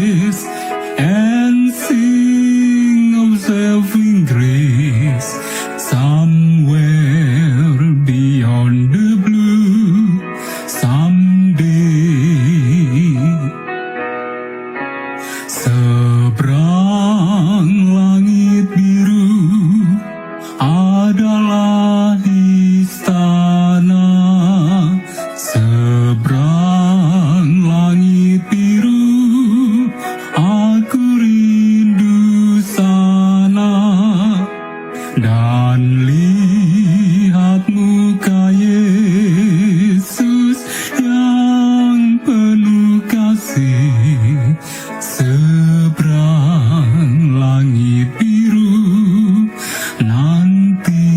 face and sing of saving grace somewhere beyond the blue someday. Seberang langit biru adalah istana. Seberang langit biru aku rindu sana. Dan lihat muka Yesus yang penuh kasih. Seberang langit biru nanti.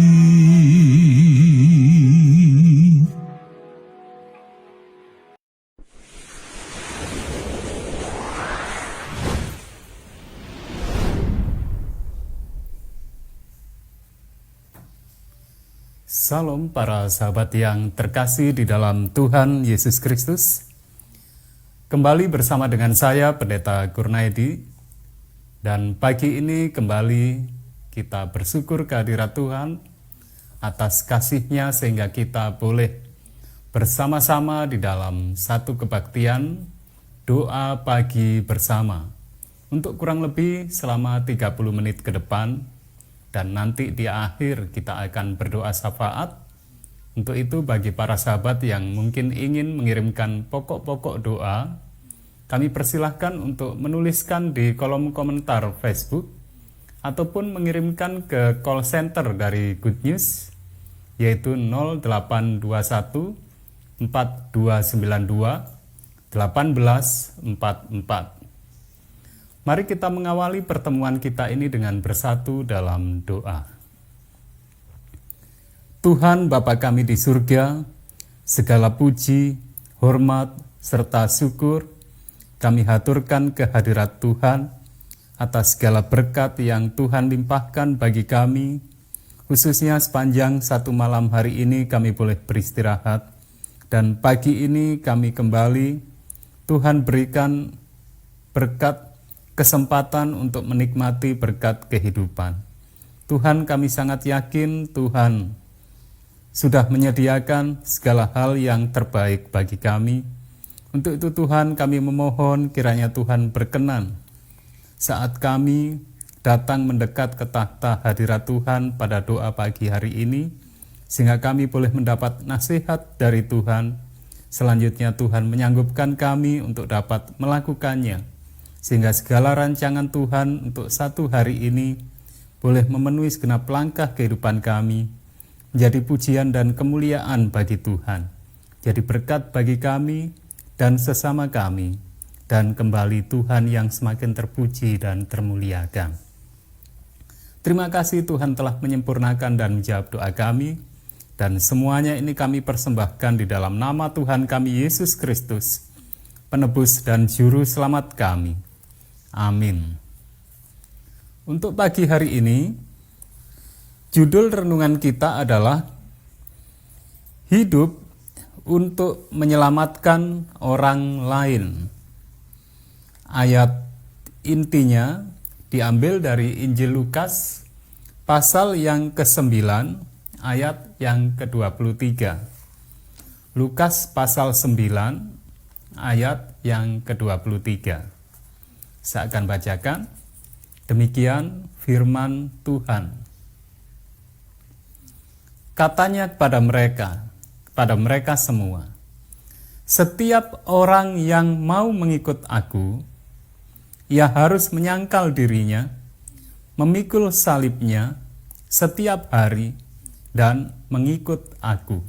Salam para sahabat yang terkasih di dalam Tuhan Yesus Kristus. Kembali bersama dengan saya Pendeta Kurnaidi, dan pagi ini kembali kita bersyukur kehadirat Tuhan atas kasih-Nya sehingga kita boleh bersama-sama di dalam satu kebaktian doa pagi bersama untuk kurang lebih selama 30 menit ke depan. Dan nanti di akhir kita akan berdoa syafaat. Untuk itu bagi para sahabat yang mungkin ingin mengirimkan pokok-pokok doa, kami persilahkan untuk menuliskan di kolom komentar Facebook ataupun mengirimkan ke call center dari Good News, yaitu 0821 4292 1844. Mari kita mengawali pertemuan kita ini dengan bersatu dalam doa. Tuhan Bapa kami di surga, segala puji, hormat, serta syukur kami haturkan kehadirat Tuhan atas segala berkat yang Tuhan limpahkan bagi kami, khususnya sepanjang satu malam hari ini kami boleh beristirahat, dan pagi ini kami kembali, Tuhan berikan berkat kesempatan untuk menikmati berkat kehidupan. Tuhan, kami sangat yakin Tuhan sudah menyediakan segala hal yang terbaik bagi kami. Untuk itu Tuhan, kami memohon kiranya Tuhan berkenan saat kami datang mendekat ke takhta hadirat Tuhan pada doa pagi hari ini, sehingga kami boleh mendapat nasihat dari Tuhan. Selanjutnya Tuhan menyanggupkan kami untuk dapat melakukannya, sehingga segala rancangan Tuhan untuk satu hari ini boleh memenuhi segenap langkah kehidupan kami, menjadi pujian dan kemuliaan bagi Tuhan, jadi berkat bagi kami dan sesama kami, dan kembali Tuhan yang semakin terpuji dan termuliakan. Terima kasih Tuhan telah menyempurnakan dan menjawab doa kami, dan semuanya ini kami persembahkan di dalam nama Tuhan kami Yesus Kristus, penebus dan juru selamat kami. Amin. Untuk pagi hari ini, judul renungan kita adalah Hidup untuk menyelamatkan orang lain. Ayat intinya diambil dari Injil Lukas, pasal yang ke-9, ayat yang ke-23. Lukas pasal 9, ayat yang ke-23. Saya akan bacakan. Demikian firman Tuhan. Katanya kepada mereka semua, setiap orang yang mau mengikut aku, ia harus menyangkal dirinya, memikul salibnya setiap hari, dan mengikut aku.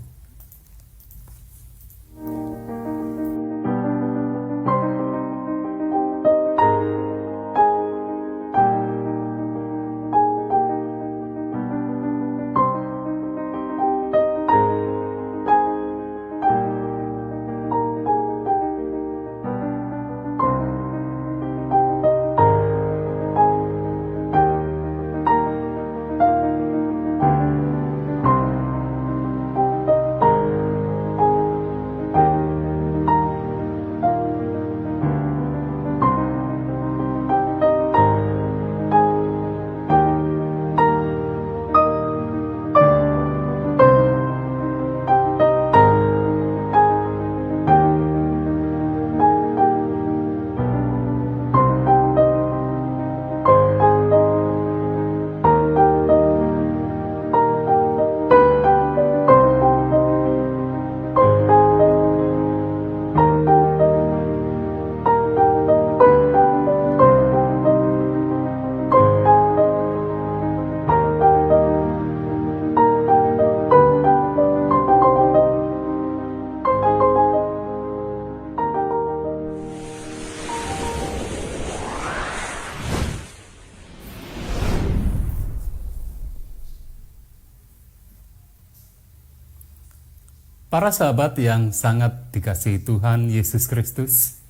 Para sahabat yang sangat dikasihi Tuhan Yesus Kristus,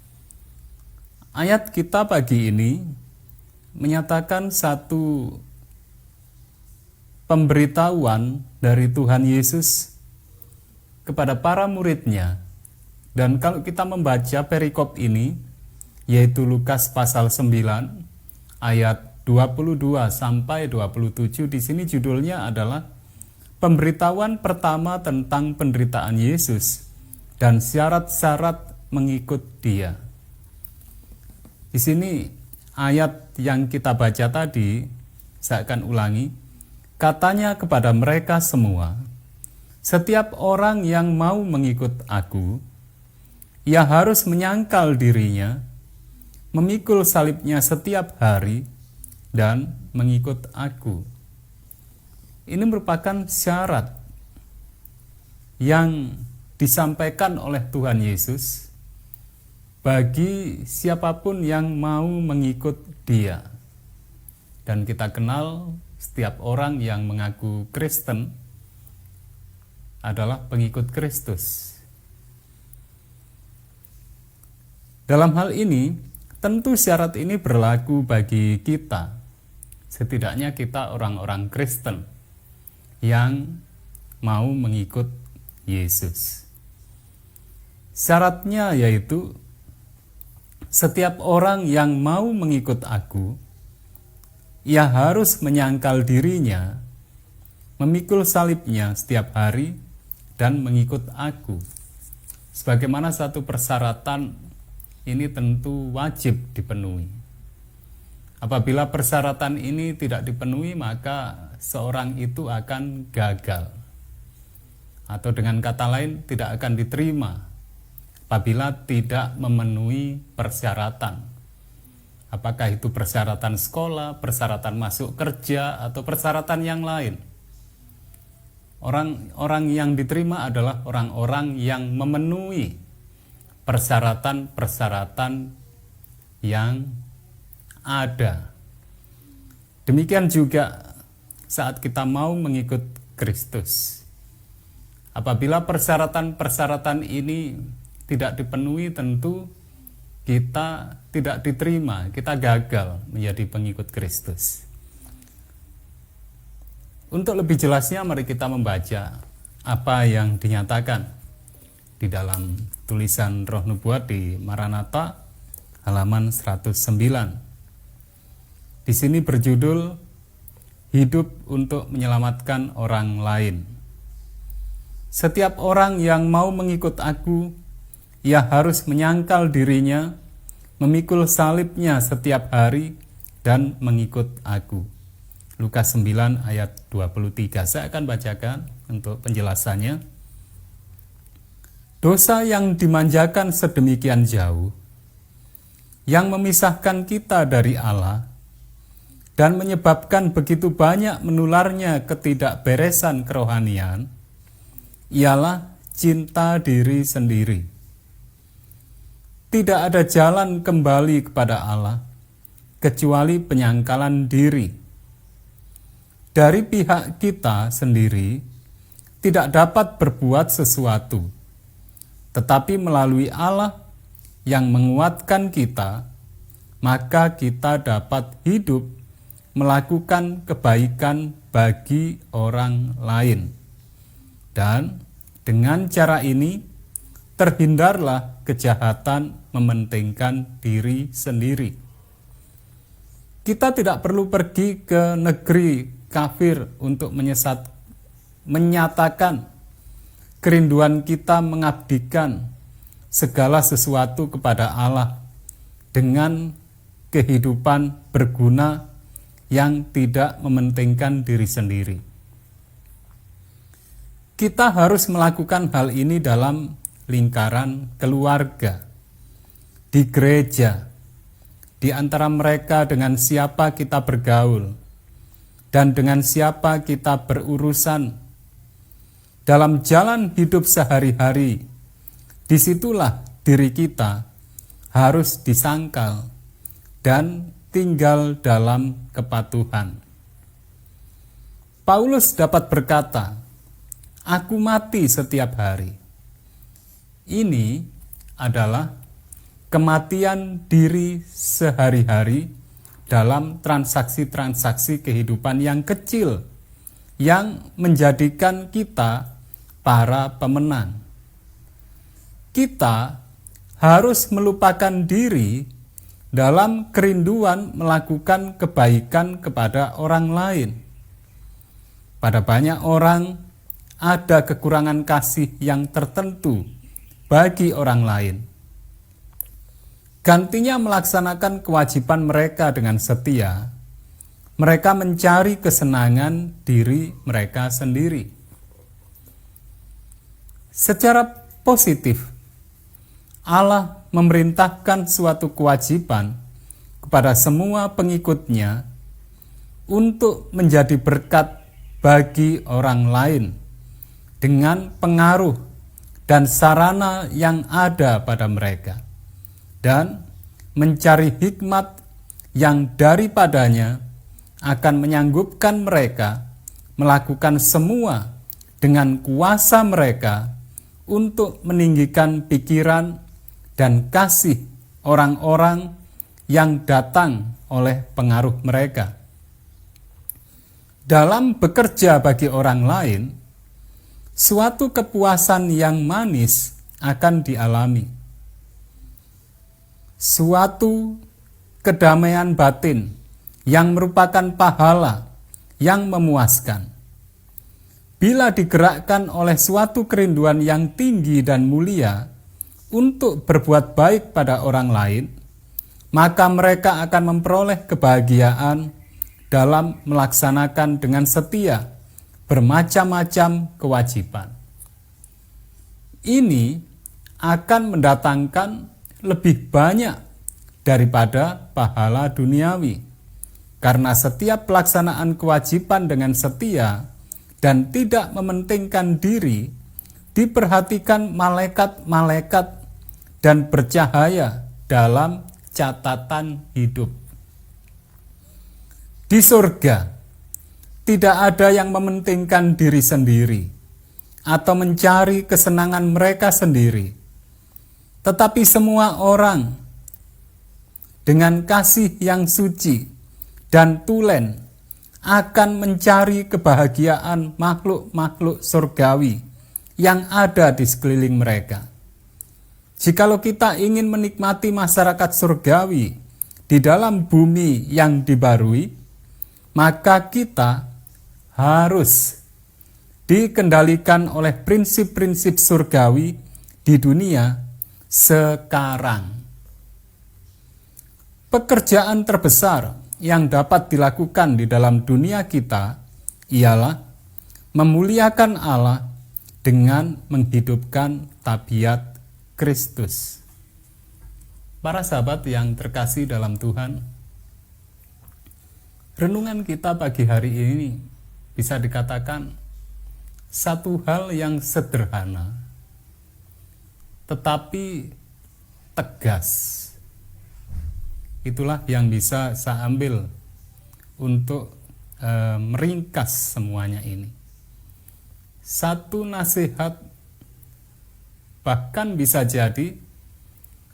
ayat kita pagi ini menyatakan satu pemberitahuan dari Tuhan Yesus kepada para muridnya. Dan kalau kita membaca perikop ini, yaitu Lukas pasal 9 ayat 22 sampai 27, di sini judulnya adalah pemberitahuan pertama tentang penderitaan Yesus dan syarat-syarat mengikut Dia. Di sini ayat yang kita baca tadi, saya akan ulangi. Katanya kepada mereka semua, setiap orang yang mau mengikut aku, ia harus menyangkal dirinya, memikul salibnya setiap hari, dan mengikut aku. Ini merupakan syarat yang disampaikan oleh Tuhan Yesus bagi siapapun yang mau mengikut Dia. Dan kita kenal setiap orang yang mengaku Kristen adalah pengikut Kristus. Dalam hal ini, tentu syarat ini berlaku bagi kita. Setidaknya kita orang-orang Kristen yang mau mengikut Yesus. Syaratnya yaitu setiap orang yang mau mengikut aku, ia harus menyangkal dirinya, memikul salibnya setiap hari, dan mengikut aku. Sebagaimana satu persyaratan ini tentu wajib dipenuhi. Apabila persyaratan ini tidak dipenuhi, maka seorang itu akan gagal. Atau dengan kata lain, tidak akan diterima apabila tidak memenuhi persyaratan. Apakah itu persyaratan sekolah, persyaratan masuk kerja, atau persyaratan yang lain. Orang yang diterima adalah orang-orang yang memenuhi persyaratan-persyaratan yang ada. Demikian juga saat kita mau mengikut Kristus. Apabila persyaratan-persyaratan ini tidak dipenuhi, tentu kita tidak diterima, kita gagal menjadi pengikut Kristus. Untuk lebih jelasnya, mari kita membaca apa yang dinyatakan di dalam tulisan Roh Nubuat di Maranatha halaman 109. Di sini berjudul Hidup untuk Menyelamatkan Orang Lain. Setiap orang yang mau mengikut aku, ia harus menyangkal dirinya, memikul salibnya setiap hari, dan mengikut aku. Lukas 9 ayat 23. Saya akan bacakan untuk penjelasannya. Dosa yang dimanjakan sedemikian jauh, yang memisahkan kita dari Allah, dan menyebabkan begitu banyak menularnya ketidakberesan kerohanian, ialah cinta diri sendiri. Tidak ada jalan kembali kepada Allah kecuali penyangkalan diri. Dari pihak kita sendiri tidak dapat berbuat sesuatu, tetapi melalui Allah yang menguatkan kita, maka kita dapat hidup melakukan kebaikan bagi orang lain. Dan dengan cara ini terhindarlah kejahatan mementingkan diri sendiri. Kita tidak perlu pergi ke negeri kafir untuk menyatakan kerinduan kita mengabdikan segala sesuatu kepada Allah dengan kehidupan berguna yang tidak mementingkan diri sendiri. Kita harus melakukan hal ini dalam lingkaran keluarga, di gereja, di antara mereka dengan siapa kita bergaul, dan dengan siapa kita berurusan. Dalam jalan hidup sehari-hari, disitulah diri kita harus disangkal dan tinggal dalam kepatuhan. Paulus dapat berkata, "Aku mati setiap hari. Ini adalah kematian diri sehari-hari dalam transaksi-transaksi kehidupan yang kecil yang menjadikan kita para pemenang. Kita harus melupakan diri dalam kerinduan melakukan kebaikan kepada orang lain. Pada banyak orang ada kekurangan kasih yang tertentu bagi orang lain. Gantinya melaksanakan kewajiban mereka dengan setia, mereka mencari kesenangan diri mereka sendiri. Secara positif, Allah memerintahkan suatu kewajiban kepada semua pengikutnya untuk menjadi berkat bagi orang lain dengan pengaruh dan sarana yang ada pada mereka, dan mencari hikmat yang daripadanya akan menyanggupkan mereka melakukan semua dengan kuasa mereka untuk meninggikan pikiran dan kasih orang-orang yang datang oleh pengaruh mereka. Dalam bekerja bagi orang lain, suatu kepuasan yang manis akan dialami. Suatu kedamaian batin yang merupakan pahala yang memuaskan. Bila digerakkan oleh suatu kerinduan yang tinggi dan mulia untuk berbuat baik pada orang lain, maka mereka akan memperoleh kebahagiaan dalam melaksanakan dengan setia bermacam-macam kewajiban. Ini akan mendatangkan lebih banyak daripada pahala duniawi, karena setiap pelaksanaan kewajiban dengan setia dan tidak mementingkan diri diperhatikan malaikat-malaikat dan bercahaya dalam catatan hidup. Di surga tidak ada yang mementingkan diri sendiri atau mencari kesenangan mereka sendiri, tetapi semua orang dengan kasih yang suci dan tulen akan mencari kebahagiaan makhluk-makhluk surgawi yang ada di sekeliling mereka. Jikalau kita ingin menikmati masyarakat surgawi di dalam bumi yang dibarui, maka kita harus dikendalikan oleh prinsip-prinsip surgawi di dunia sekarang. Pekerjaan terbesar yang dapat dilakukan di dalam dunia kita ialah memuliakan Allah dengan menghidupkan tabiat Kristus. Para sahabat yang terkasih dalam Tuhan, renungan kita pagi hari ini bisa dikatakan satu hal yang sederhana tetapi tegas. Itulah yang bisa saya ambil untuk meringkas semuanya ini. Satu nasihat, bahkan bisa jadi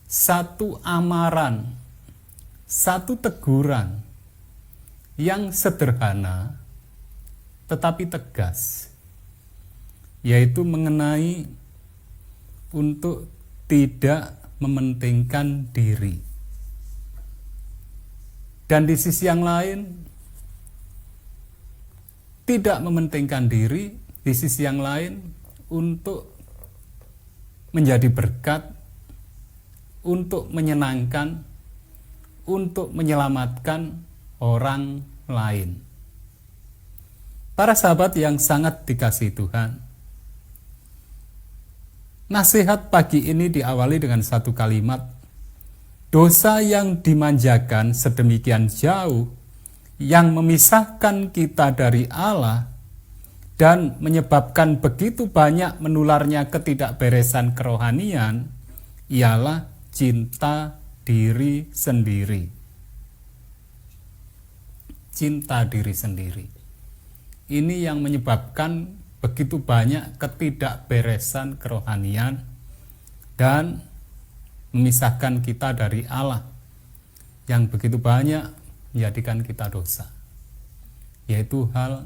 satu amaran, satu teguran yang sederhana tetapi tegas, yaitu mengenai untuk tidak mementingkan diri. Dan di sisi yang lain, tidak mementingkan diri, di sisi yang lain untuk menjadi berkat, untuk menyenangkan, untuk menyelamatkan orang lain. Para sahabat yang sangat dikasihi Tuhan, nasihat pagi ini diawali dengan satu kalimat. Dosa yang dimanjakan sedemikian jauh, yang memisahkan kita dari Allah dan menyebabkan begitu banyak menularnya ketidakberesan kerohanian, ialah cinta diri sendiri. Cinta diri sendiri. Ini yang menyebabkan begitu banyak ketidakberesan kerohanian dan memisahkan kita dari Allah yang begitu banyak menjadikan kita dosa, yaitu hal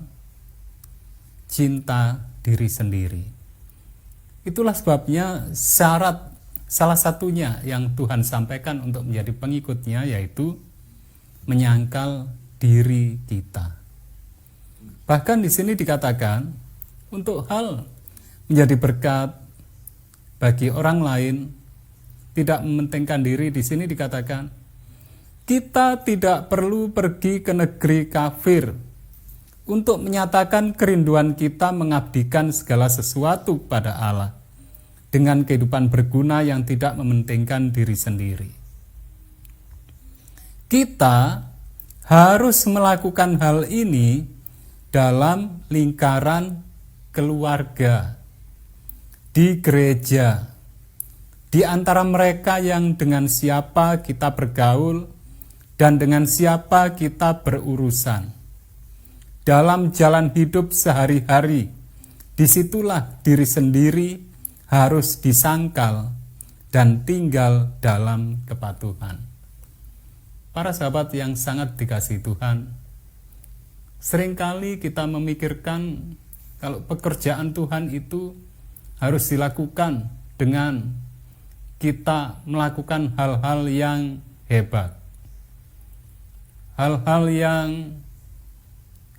cinta diri sendiri. Itulah sebabnya syarat salah satunya yang Tuhan sampaikan untuk menjadi pengikutnya, yaitu menyangkal diri kita. Bahkan di sini dikatakan untuk hal menjadi berkat bagi orang lain, tidak mementingkan diri. Di sini dikatakan kita tidak perlu pergi ke negeri kafir untuk menyatakan kerinduan kita mengabdikan segala sesuatu kepada Allah dengan kehidupan berguna yang tidak mementingkan diri sendiri. Kita harus melakukan hal ini dalam lingkaran keluarga, di gereja, di antara mereka yang dengan siapa kita bergaul dan dengan siapa kita berurusan. Dalam jalan hidup sehari-hari, disitulah diri sendiri harus disangkal dan tinggal dalam kepatuhan. Para sahabat yang sangat dikasihi Tuhan, seringkali kita memikirkan kalau pekerjaan Tuhan itu harus dilakukan dengan kita melakukan hal-hal yang hebat, hal-hal yang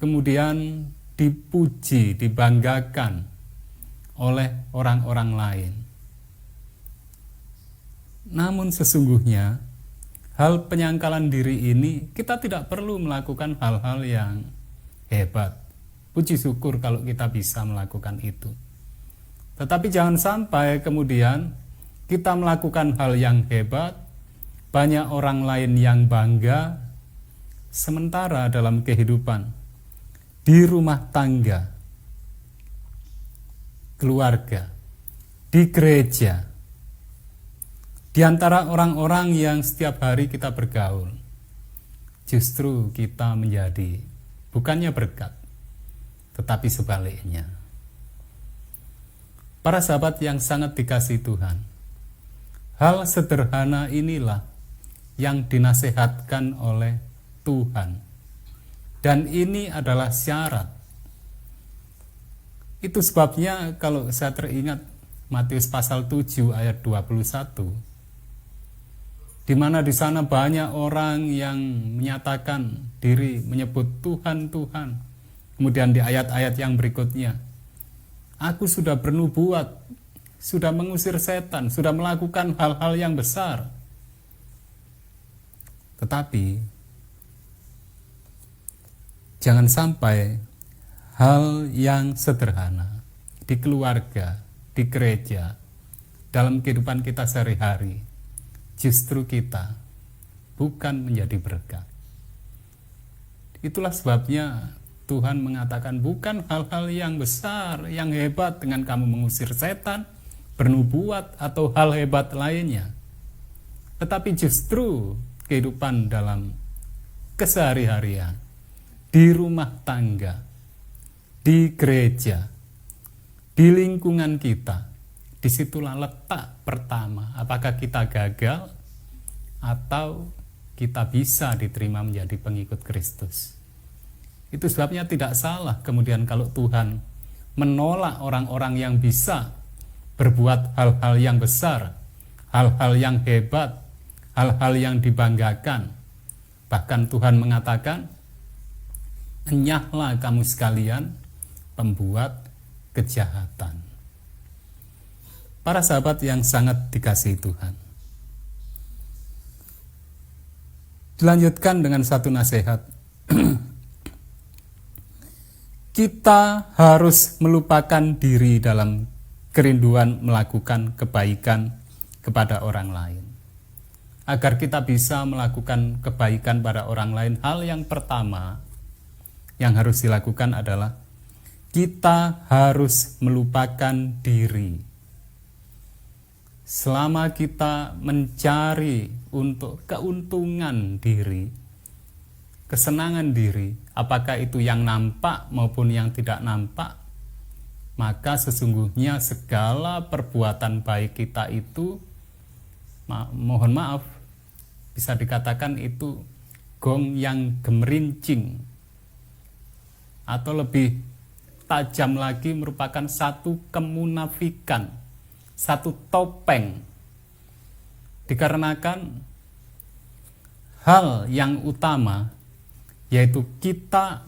kemudian dipuji, dibanggakan oleh orang-orang lain. Namun sesungguhnya hal penyangkalan diri ini kita tidak perlu melakukan hal-hal yang hebat. Puji syukur kalau kita bisa melakukan itu. Tetapi jangan sampai kemudian kita melakukan hal yang hebat, banyak orang lain yang bangga, sementara dalam kehidupan, di rumah tangga, keluarga, di gereja, di antara orang-orang yang setiap hari kita bergaul, justru kita menjadi bukannya berkat, tetapi sebaliknya. Para sahabat yang sangat dikasihi Tuhan, hal sederhana inilah yang dinasihatkan oleh Tuhan. Dan ini adalah syarat. Itu sebabnya kalau saya teringat Matius pasal 7 ayat 21, di mana di sana banyak orang yang menyatakan diri, menyebut Tuhan, Tuhan. Kemudian di ayat-ayat yang berikutnya, aku sudah bernubuat, sudah mengusir setan, sudah melakukan hal-hal yang besar. Tetapi jangan sampai hal yang sederhana di keluarga, di gereja, dalam kehidupan kita sehari-hari, justru kita bukan menjadi berkat. Itulah sebabnya Tuhan mengatakan bukan hal-hal yang besar, yang hebat dengan kamu mengusir setan, bernubuat, atau hal hebat lainnya. Tetapi justru kehidupan dalam kesehari-harian, di rumah tangga, di gereja, di lingkungan kita, disitulah letak pertama. Apakah kita gagal atau kita bisa diterima menjadi pengikut Kristus. Itu sebabnya tidak salah kemudian kalau Tuhan menolak orang-orang yang bisa berbuat hal-hal yang besar, hal-hal yang hebat, hal-hal yang dibanggakan. Bahkan Tuhan mengatakan, enyahlah kamu sekalian pembuat kejahatan. Para sahabat yang sangat dikasihi Tuhan, dilanjutkan dengan satu nasihat. Kita harus melupakan diri dalam kerinduan melakukan kebaikan kepada orang lain. Agar kita bisa melakukan kebaikan pada orang lain, hal yang pertama yang harus dilakukan adalah kita harus melupakan diri. Selama kita mencari untuk keuntungan diri, kesenangan diri, apakah itu yang nampak maupun yang tidak nampak, maka sesungguhnya segala perbuatan baik kita itu mohon maaf, bisa dikatakan itu gong yang gemerincing, atau lebih tajam lagi merupakan satu kemunafikan, satu topeng. Dikarenakan hal yang utama yaitu kita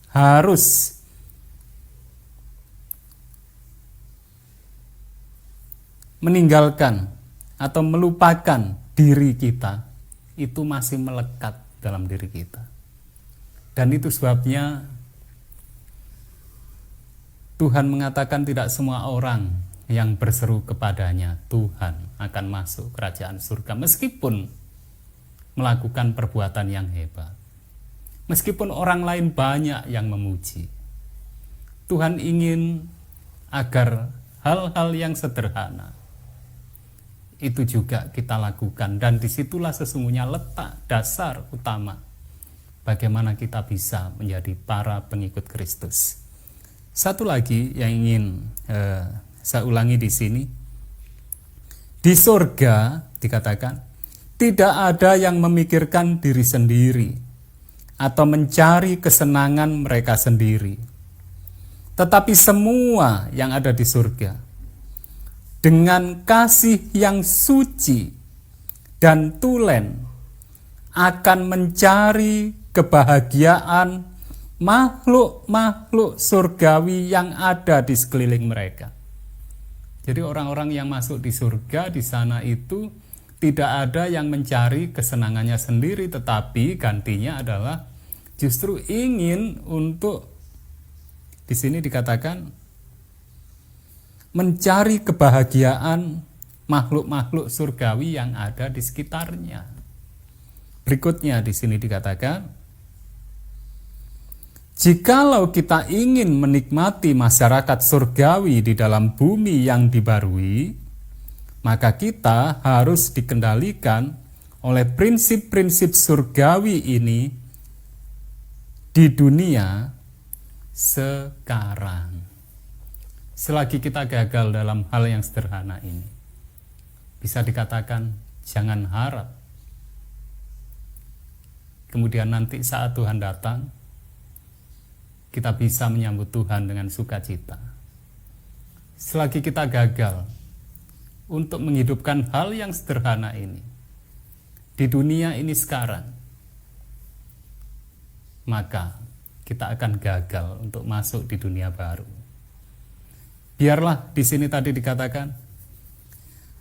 harus meninggalkan atau melupakan diri kita, itu masih melekat dalam diri kita. Dan itu sebabnya Tuhan mengatakan tidak semua orang yang berseru kepadanya Tuhan akan masuk kerajaan surga, meskipun melakukan perbuatan yang hebat, meskipun orang lain banyak yang memuji. Tuhan ingin agar hal-hal yang sederhana itu juga kita lakukan, dan disitulah sesungguhnya letak dasar utama bagaimana kita bisa menjadi para pengikut Kristus. Satu lagi yang ingin saya ulangi di sini, di surga dikatakan tidak ada yang memikirkan diri sendiri atau mencari kesenangan mereka sendiri, tetapi semua yang ada di surga dengan kasih yang suci dan tulen akan mencari kebahagiaan makhluk-makhluk surgawi yang ada di sekeliling mereka. Jadi orang-orang yang masuk di surga di sana itu tidak ada yang mencari kesenangannya sendiri, tetapi gantinya adalah justru ingin untuk, di sini dikatakan, mencari kebahagiaan makhluk-makhluk surgawi yang ada di sekitarnya. Berikutnya di sini dikatakan, jikalau kita ingin menikmati masyarakat surgawi di dalam bumi yang dibarui, maka kita harus dikendalikan oleh prinsip-prinsip surgawi ini di dunia sekarang. Selagi kita gagal dalam hal yang sederhana ini, bisa dikatakan jangan harap kemudian nanti saat Tuhan datang kita bisa menyambut Tuhan dengan sukacita. Selagi kita gagal untuk menghidupkan hal yang sederhana ini di dunia ini sekarang, maka kita akan gagal untuk masuk di dunia baru. Biarlah di sini tadi dikatakan,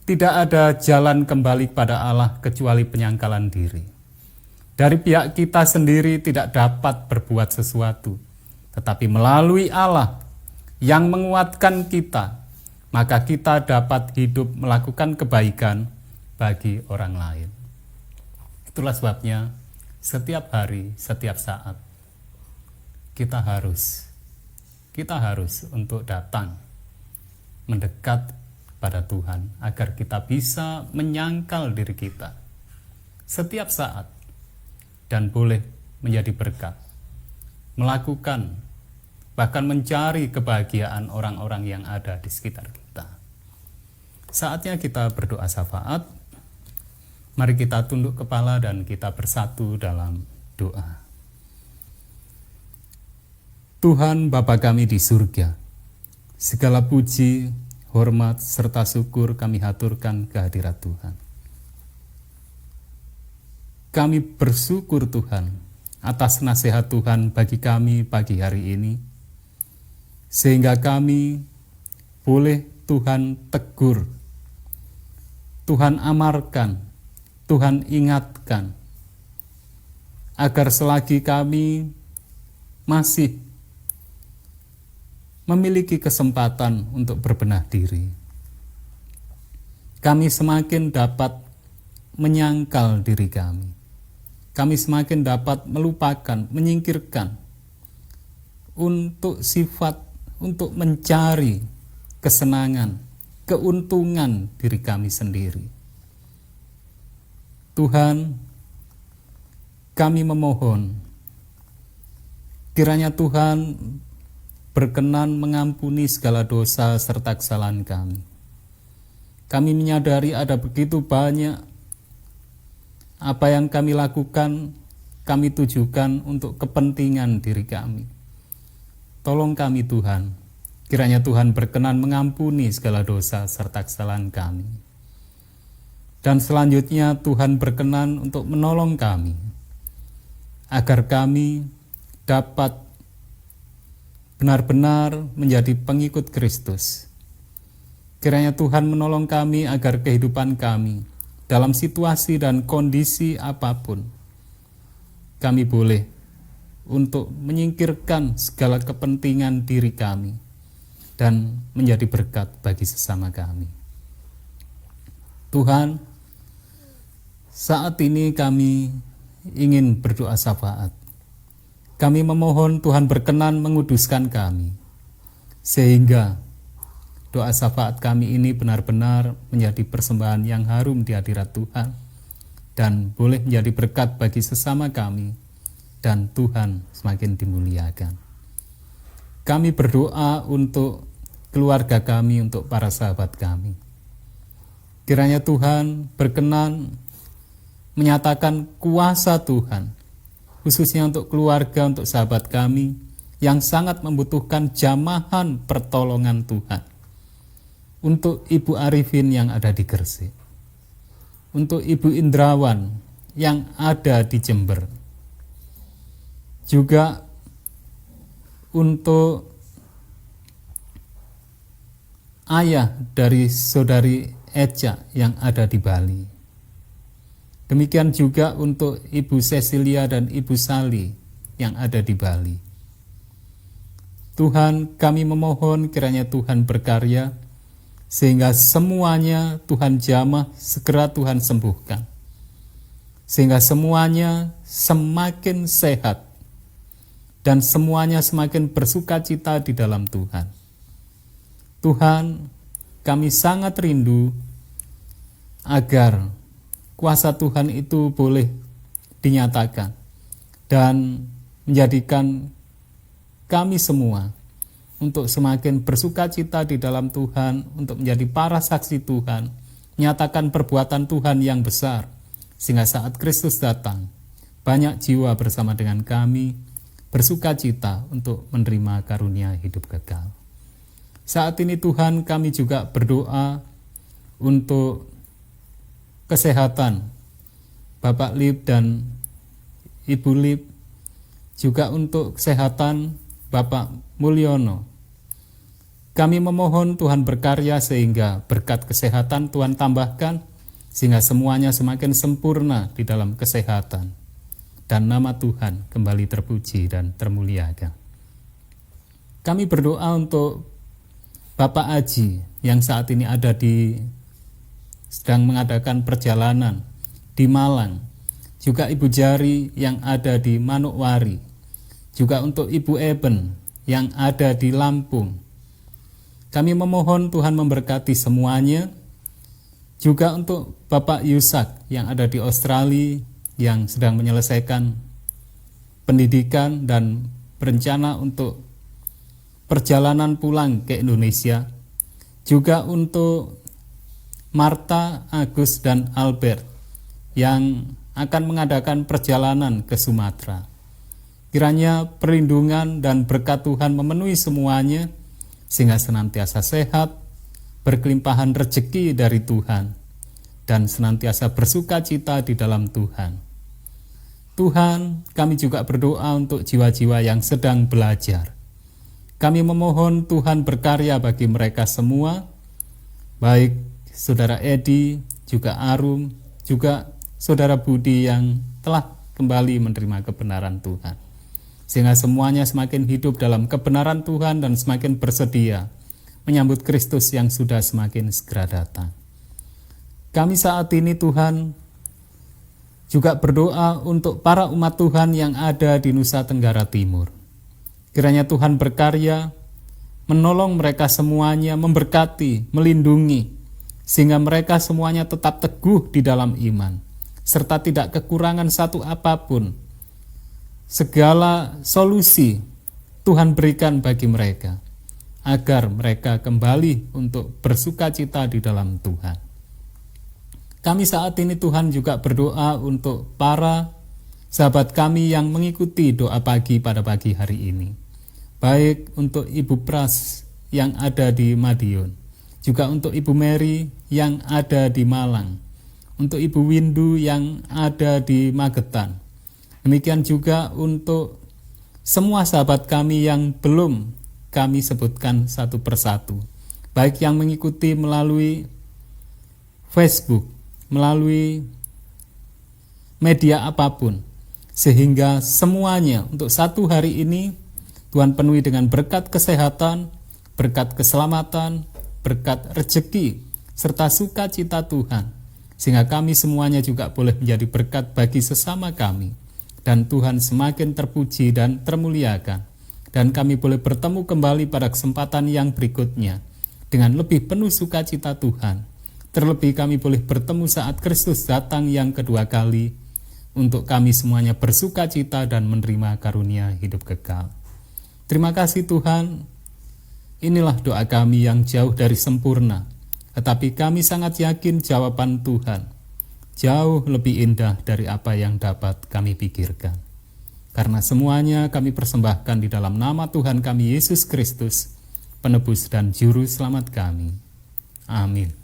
tidak ada jalan kembali kepada Allah kecuali penyangkalan diri. Dari pihak kita sendiri tidak dapat berbuat sesuatu, tetapi melalui Allah yang menguatkan kita, maka kita dapat hidup melakukan kebaikan bagi orang lain. Itulah sebabnya setiap hari, setiap saat kita harus untuk datang mendekat pada Tuhan agar kita bisa menyangkal diri kita setiap saat dan boleh menjadi berkat, melakukan bahkan mencari kebahagiaan orang-orang yang ada di sekitar kita. Saatnya kita berdoa syafaat. Mari kita tunduk kepala dan kita bersatu dalam doa. Tuhan Bapa kami di surga, segala puji, hormat, serta syukur kami haturkan kehadirat Tuhan. Kami bersyukur Tuhan atas nasihat Tuhan bagi kami pagi hari ini, sehingga kami boleh Tuhan tegur, Tuhan amarkan, Tuhan ingatkan, agar selagi kami masih memiliki kesempatan untuk berbenah diri, kami semakin dapat menyangkal diri kami. Kami semakin dapat melupakan, menyingkirkan untuk sifat, untuk mencari kesenangan, keuntungan diri kami sendiri. Tuhan, kami memohon, kiranya Tuhan berkenan mengampuni segala dosa serta kesalahan kami. Kami menyadari ada begitu banyak apa yang kami lakukan, kami tujukan untuk kepentingan diri kami. Tolong kami Tuhan, kiranya Tuhan berkenan mengampuni segala dosa serta kesalahan kami. Dan selanjutnya Tuhan berkenan untuk menolong kami, agar kami dapat benar-benar menjadi pengikut Kristus. Kiranya Tuhan menolong kami agar kehidupan kami dalam situasi dan kondisi apapun, kami boleh untuk menyingkirkan segala kepentingan diri kami dan menjadi berkat bagi sesama kami. Tuhan, saat ini kami ingin berdoa syafaat. Kami memohon Tuhan berkenan menguduskan kami, sehingga doa syafaat kami ini benar-benar menjadi persembahan yang harum di hadirat Tuhan dan boleh menjadi berkat bagi sesama kami, dan Tuhan semakin dimuliakan. Kami berdoa untuk keluarga kami, untuk para sahabat kami. Kiranya Tuhan berkenan menyatakan kuasa Tuhan, khususnya untuk keluarga, untuk sahabat kami yang sangat membutuhkan jamahan pertolongan Tuhan. Untuk Ibu Arifin yang ada di Gresik, untuk Ibu Indrawan yang ada di Jember, juga untuk ayah dari saudari Eca yang ada di Bali. Demikian juga untuk Ibu Cecilia dan Ibu Sali yang ada di Bali. Tuhan, kami memohon kiranya Tuhan berkarya sehingga semuanya Tuhan jamah, segera Tuhan sembuhkan. Sehingga semuanya semakin sehat dan semuanya semakin bersukacita di dalam Tuhan. Tuhan, kami sangat rindu agar kuasa Tuhan itu boleh dinyatakan dan menjadikan kami semua untuk semakin bersukacita di dalam Tuhan, untuk menjadi para saksi Tuhan, menyatakan perbuatan Tuhan yang besar, sehingga saat Kristus datang, banyak jiwa bersama dengan kami bersukacita untuk menerima karunia hidup kekal. Saat ini Tuhan, kami juga berdoa untuk kesehatan Bapak Lip dan Ibu Lip, juga untuk kesehatan Bapak Mulyono. Kami memohon Tuhan berkarya sehingga berkat kesehatan Tuhan tambahkan, sehingga semuanya semakin sempurna di dalam kesehatan, dan nama Tuhan kembali terpuji dan termuliakan. Kami berdoa untuk Bapak Aji yang saat ini sedang mengadakan perjalanan di Malang, juga Ibu Jari yang ada di Manokwari, juga untuk Ibu Eben yang ada di Lampung. Kami memohon Tuhan memberkati semuanya, juga untuk Bapak Yusak yang ada di Australia yang sedang menyelesaikan pendidikan dan berencana untuk perjalanan pulang ke Indonesia, juga untuk Marta, Agus, dan Albert yang akan mengadakan perjalanan ke Sumatera. Kiranya perlindungan dan berkat Tuhan memenuhi semuanya, sehingga senantiasa sehat, berkelimpahan rezeki dari Tuhan, dan senantiasa bersukacita di dalam Tuhan. Tuhan, kami juga berdoa untuk jiwa-jiwa yang sedang belajar. Kami memohon Tuhan berkarya bagi mereka semua, baik Saudara Edi, juga Arum, juga Saudara Budi yang telah kembali menerima kebenaran Tuhan. Sehingga semuanya semakin hidup dalam kebenaran Tuhan dan semakin bersedia menyambut Kristus yang sudah semakin segera datang. Kami saat ini Tuhan juga berdoa untuk para umat Tuhan yang ada di Nusa Tenggara Timur. Kiranya Tuhan berkarya, menolong mereka semuanya, memberkati, melindungi, sehingga mereka semuanya tetap teguh di dalam iman, serta tidak kekurangan satu apapun. Segala solusi Tuhan berikan bagi mereka, agar mereka kembali untuk bersukacita di dalam Tuhan. Kami saat ini Tuhan juga berdoa untuk para sahabat kami yang mengikuti doa pagi pada pagi hari ini. Baik untuk Ibu Pras yang ada di Madiun, juga untuk Ibu Mary yang ada di Malang, untuk Ibu Windu yang ada di Magetan. Demikian juga untuk semua sahabat kami yang belum kami sebutkan satu persatu, baik yang mengikuti melalui Facebook, melalui media apapun, sehingga semuanya untuk satu hari ini Tuhan penuhi dengan berkat kesehatan, berkat keselamatan, berkat rezeki, serta sukacita Tuhan, sehingga kami semuanya juga boleh menjadi berkat bagi sesama kami, dan Tuhan semakin terpuji dan termuliakan, dan kami boleh bertemu kembali pada kesempatan yang berikutnya dengan lebih penuh sukacita Tuhan. Terlebih kami boleh bertemu saat Kristus datang yang kedua kali, untuk kami semuanya bersukacita dan menerima karunia hidup kekal. Terima kasih Tuhan, inilah doa kami yang jauh dari sempurna, tetapi kami sangat yakin jawaban Tuhan jauh lebih indah dari apa yang dapat kami pikirkan. Karena semuanya kami persembahkan di dalam nama Tuhan kami Yesus Kristus, penebus dan juru selamat kami. Amin.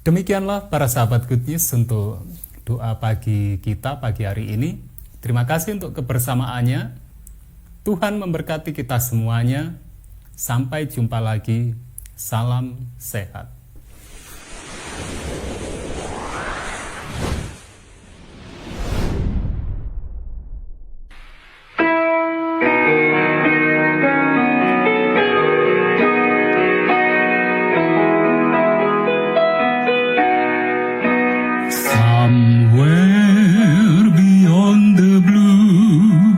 Demikianlah para sahabat Good News untuk doa pagi kita pagi hari ini. Terima kasih untuk kebersamaannya. Tuhan memberkati kita semuanya. Sampai jumpa lagi. Salam sehat. Somewhere beyond the blue,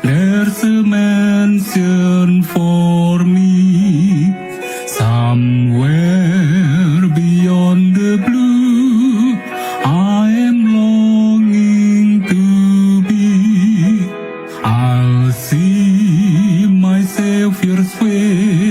there's a mansion for me. Somewhere beyond the blue, I am longing to be. I'll see my Savior's face.